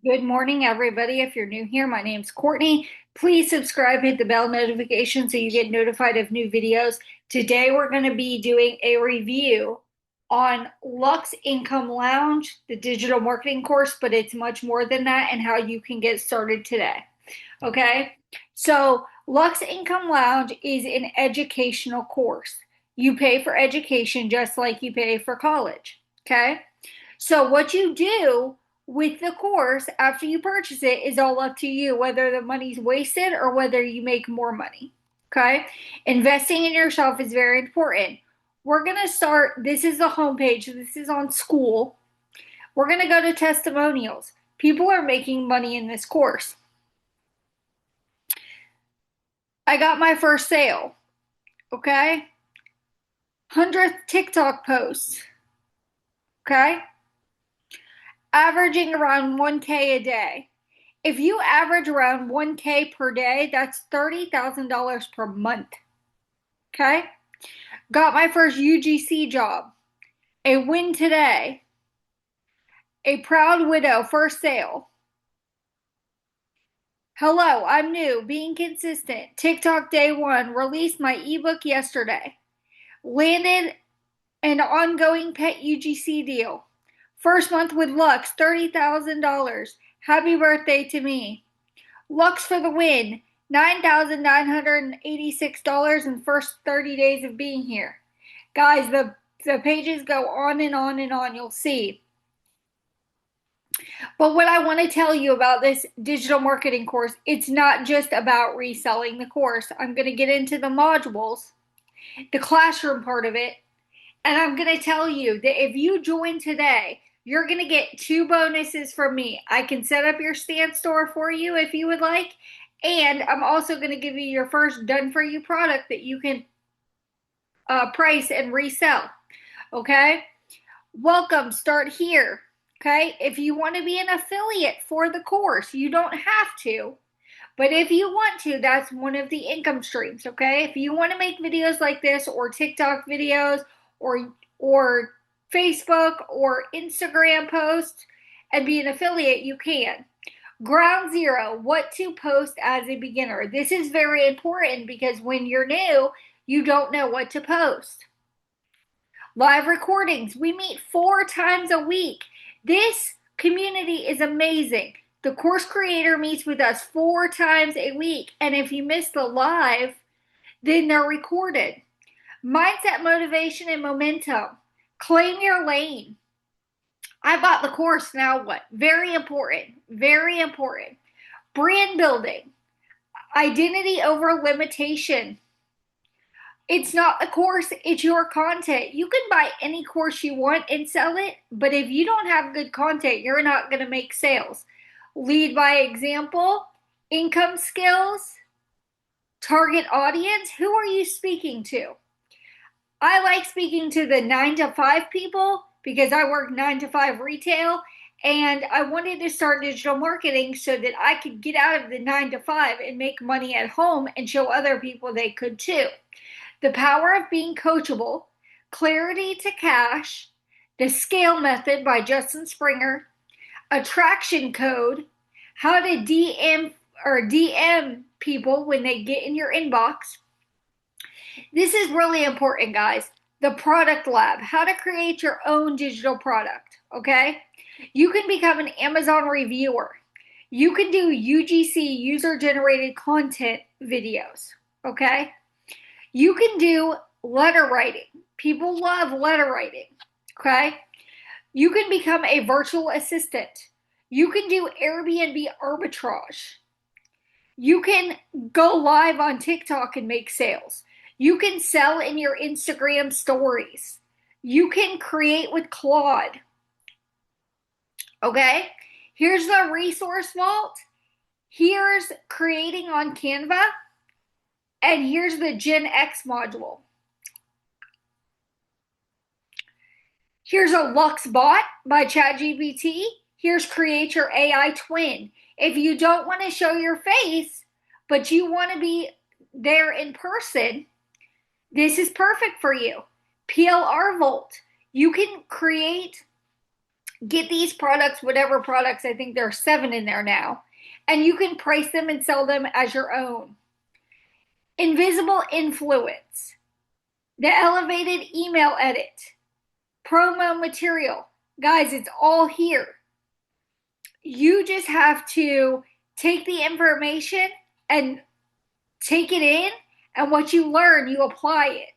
Good morning, everybody. If you're new here, my name's Courtney. Please subscribe, hit the bell notification so you get notified of new videos. Today, we're going to be doing a review on Luxe Income Lounge, the digital marketing course, but it's much more than that and how you can get started today. Okay? So, Luxe Income Lounge is an educational course. You pay for education just like you pay for college. Okay? So what you do with the course after you purchase it is all up to you, whether the money's wasted or whether you make more money. Okay? Investing in yourself is very important. We're going to start, this is the homepage, this is on school. We're going to go to testimonials. People are making money in this course. I got my first sale. Okay? 100th TikTok post. Okay? Averaging around 1K a day. If you average around 1K per day, that's $30,000 per month. Okay? Got my first UGC job. A win today. A proud widow, first sale. Hello, I'm new, being consistent. TikTok day one, released my ebook yesterday. Landed an ongoing pet UGC deal. First month with Lux, $30,000. Happy birthday to me. Lux for the win, $9,986 in first 30 days of being here. Guys, the pages go on and on and on, you'll see. But what I want to tell you about this digital marketing course, it's not just about reselling the course. I'm going to get into the modules, the classroom part of it, and I'm going to tell you that if you join today, you're going to get 2 bonuses from me. I can set up your stand store for you if you would like, and I'm also going to give you your first done-for-you product that you can price and resell. Okay? Welcome. Start here. Okay? If you want to be an affiliate for the course, you don't have to. But if you want to, that's one of the income streams. Okay? If you want to make videos like this or TikTok videos or Facebook or Instagram posts and be an affiliate, you can. Ground zero, what to post as a beginner. This is very important because when you're new, you don't know what to post. Live recordings. We meet 4 times a week. This community is amazing. The course creator meets with us 4 times a week. And if you miss the live, then they're recorded. Mindset, motivation, and momentum. Claim your lane. I bought the course, now what? Very important. Very important. Brand building. Identity over limitation. It's not a course, it's your content. You can buy any course you want and sell it, but if you don't have good content, you're not going to make sales. Lead by example, income skills, target audience. Who are you speaking to? I like speaking to the 9-to-5 people because I work 9-to-5 retail, and I wanted to start digital marketing so that I could get out of the 9-to-5 and make money at home and show other people they could too. The Power of Being Coachable, Clarity to Cash, The Scale Method by Justin Springer, Attraction Code, How to DM people when they get in your inbox. This is really important, guys. The Product Lab, how to create your own digital product, okay? You can become an Amazon reviewer. You can do UGC, user-generated content videos, okay? You can do letter writing. People love letter writing, okay? You can become a virtual assistant. You can do Airbnb arbitrage. You can go live on TikTok and make sales. You can sell in your Instagram stories. You can create with Claude. Okay? Here's the resource vault. Here's creating on Canva. And here's the Gen X module. Here's a Lux bot by ChatGPT. Here's create your AI twin. If you don't want to show your face, but you want to be there in person, this is perfect for you. PLR Vault. You can create Get these products, whatever products, I think there are 7 in there now, and you can price them and sell them as your own. Invisible influence, the elevated email edit, promo material. Guys, it's all here. You just have to take the information and take it in, and what you learn, you apply it.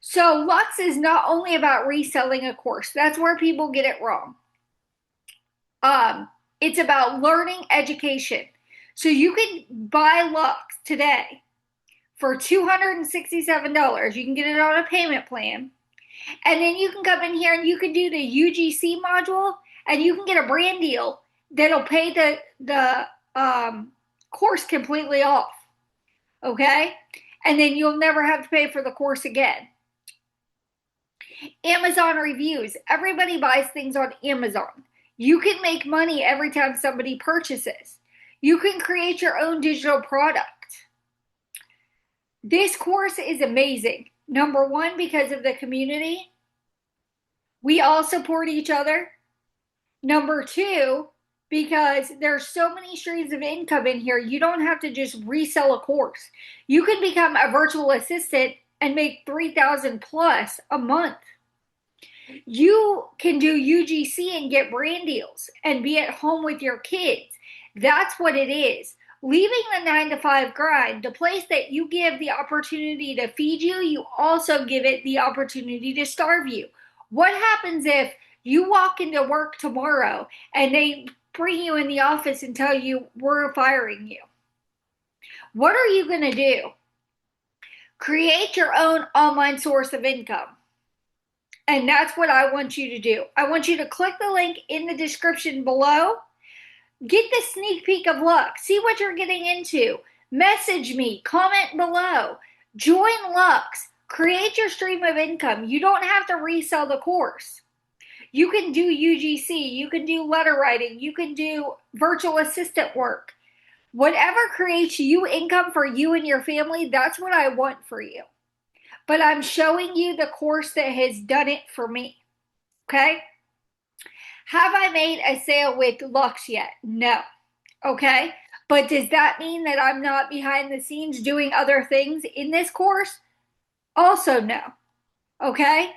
So Luxe is not only about reselling a course. That's where people get it wrong. It's about learning education. So you can buy Luxe today for $267. You can get it on a payment plan. And then you can come in here and you can do the UGC module, and you can get a brand deal that'll pay the course completely off. Okay? And then you'll never have to pay for the course again. Amazon reviews. Everybody buys things on Amazon. You can make money every time somebody purchases. You can create your own digital product. This course is amazing. Number one, because of the community. We all support each other. Number two, because there's so many streams of income in here, you don't have to just resell a course. You can become a virtual assistant and make $3,000 plus a month. You can do UGC and get brand deals and be at home with your kids. That's what it is. Leaving the 9-to-5 grind, the place that you give the opportunity to feed you, you also give it the opportunity to starve you. What happens if you walk into work tomorrow and they bring you in the office and tell you, we're firing you? What are you going to do? Create your own online source of income. And that's what I want you to do. I want you to click the link in the description below. Get the sneak peek of Luxe. See what you're getting into. Message me. Comment below. Join Luxe. Create your stream of income. You don't have to resell the course. You can do UGC. You can do letter writing. You can do virtual assistant work. Whatever creates you income for you and your family, that's what I want for you. But I'm showing you the course that has done it for me. Okay? Have I made a sale with Luxe yet? No. Okay? But does that mean that I'm not behind the scenes doing other things in this course? Also no. Okay?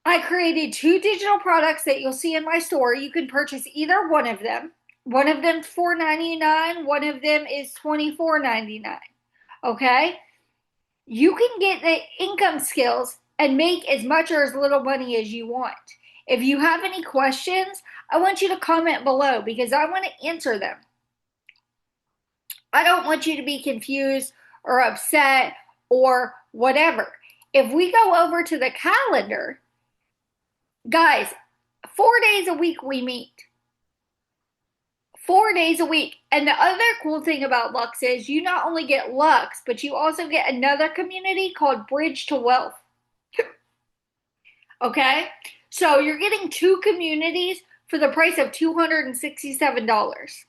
I created 2 digital products that you'll see in my store. You can purchase either one of them. One of them is $4.99. One of them is $24.99. Okay? You can get the income skills and make as much or as little money as you want. If you have any questions, I want you to comment below because I want to answer them. I don't want you to be confused or upset or whatever. If we go over to the calendar, guys, 4 days a week we meet. 4 days a week. And the other cool thing about Luxe is you not only get Luxe, but you also get another community called Bridge to Wealth. Okay? So you're getting 2 communities for the price of $267.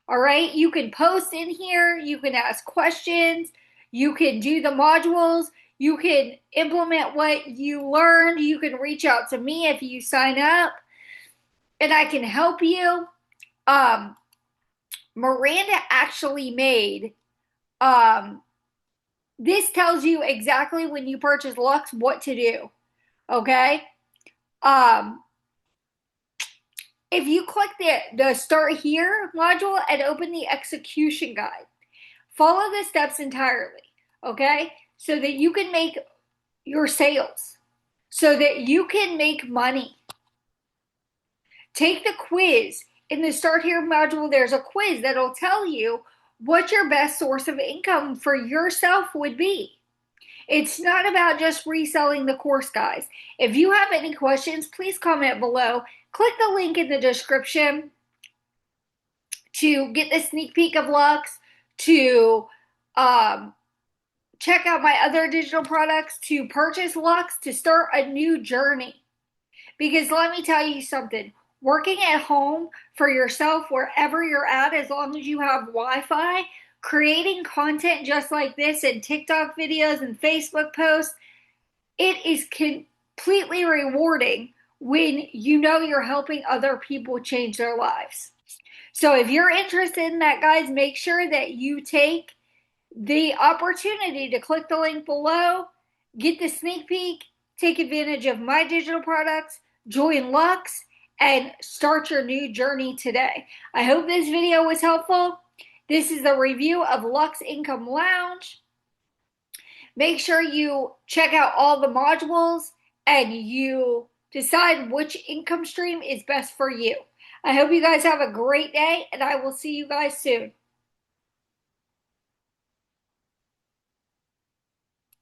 All right? You can post in here. You can ask questions. You can do the modules. You can implement what you learned. You can reach out to me if you sign up, and I can help you. Miranda actually made, this tells you exactly when you purchase Luxe what to do. Okay? If you click the Start Here module and open the execution guide, follow the steps entirely. Okay? So that you can make your sales. So that you can make money. Take the quiz. In the Start Here module, there's a quiz that'll tell you what your best source of income for yourself would be. It's not about just reselling the course, guys. If you have any questions, please comment below. Click the link in the description to get the sneak peek of Luxe, to check out my other digital products, to purchase Luxe, to start a new journey. Because let me tell you something. Working at home for yourself wherever you're at, as long as you have Wi-Fi, creating content just like this and TikTok videos and Facebook posts, it is completely rewarding when you know you're helping other people change their lives. So if you're interested in that, guys, make sure that you take the opportunity to click the link below, get the sneak peek, take advantage of my digital products, join Luxe, and start your new journey today. I hope this video was helpful. This is a review of Luxe Income Lounge. Make sure you check out all the modules and you decide which income stream is best for you. I hope you guys have a great day, and I will see you guys soon.